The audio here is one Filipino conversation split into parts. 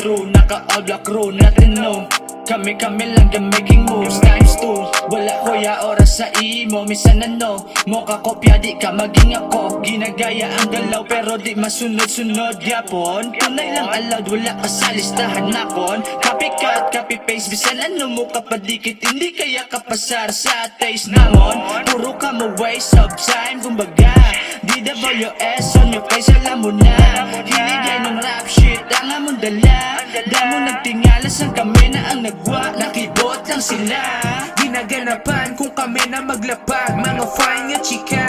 through, naka-all black crew, nothing new. Kami lang yung making moves times 2. Wala ko ya oras sa imo, misan ano mo kakopya, di ka maging ako. Ginagaya ang galaw pero di masunod-sunod yapon. Tunay lang allowed, wala ka sa listahan nakon. Copycat, copy-paste, bisan ano mo kapadikit, hindi kaya kapasar sa taste namon. Puro ka mo waste of time, kumbaga DWS on your face, alam mo na. Hiligay ng rap shit, ang among dala. Damo nagtingala sang kami na ang nagwa, nakibot lang sila. Ginaganapan kung kami na maglapag, mga fine nga chika.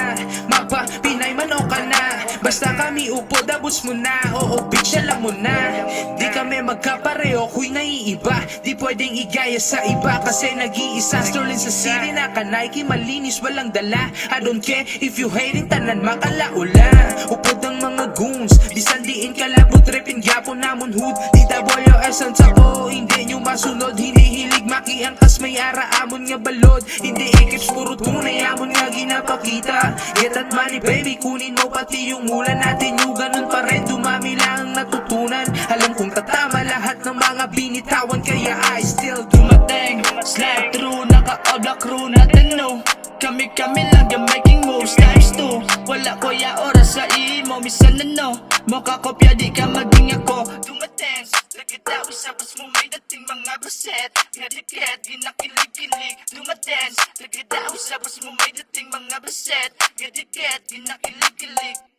Mapa, Pinay man o ka na, basta kami upo, dabos mo na. Oo bitch, alam mo na. Di kami magkapareho, kuy naiiba. Di pwedeng igaya sa iba kasi nag-iisa. Sterling sa city na ka Nike, malinis, walang dala. I don't care if you hating, tanan makalaula. Upod ang mga goons, bisan diin kalabot, trepin gyapon namon hood. DWS ang tako, hindi nyo masunod. Hindi hilig makiangkas, may ara amon nga balod. Hindi ikips, puro tunay amon nga ginapakita. Get that money baby, kunin mo pati yung mula natin. Yung ganun pa rin, dumami lang ang natutunan. Alam kong tatama lahat ng mga binitawan, kaya I still Dumating, slide through, naka-all black crew, nothing new. Kami lang yung making moves times 2. Wala ko ya oras sa imo, misan ano mo kakopya, di ka maging ako. Dumating, lagitawi sa bus mo, may dating mga baset. Ngadiket, ginakilig-kilig. Dumating, lagitawi sa bus mo, may dating mga baset. Ngadiket, ginakilig-kilig.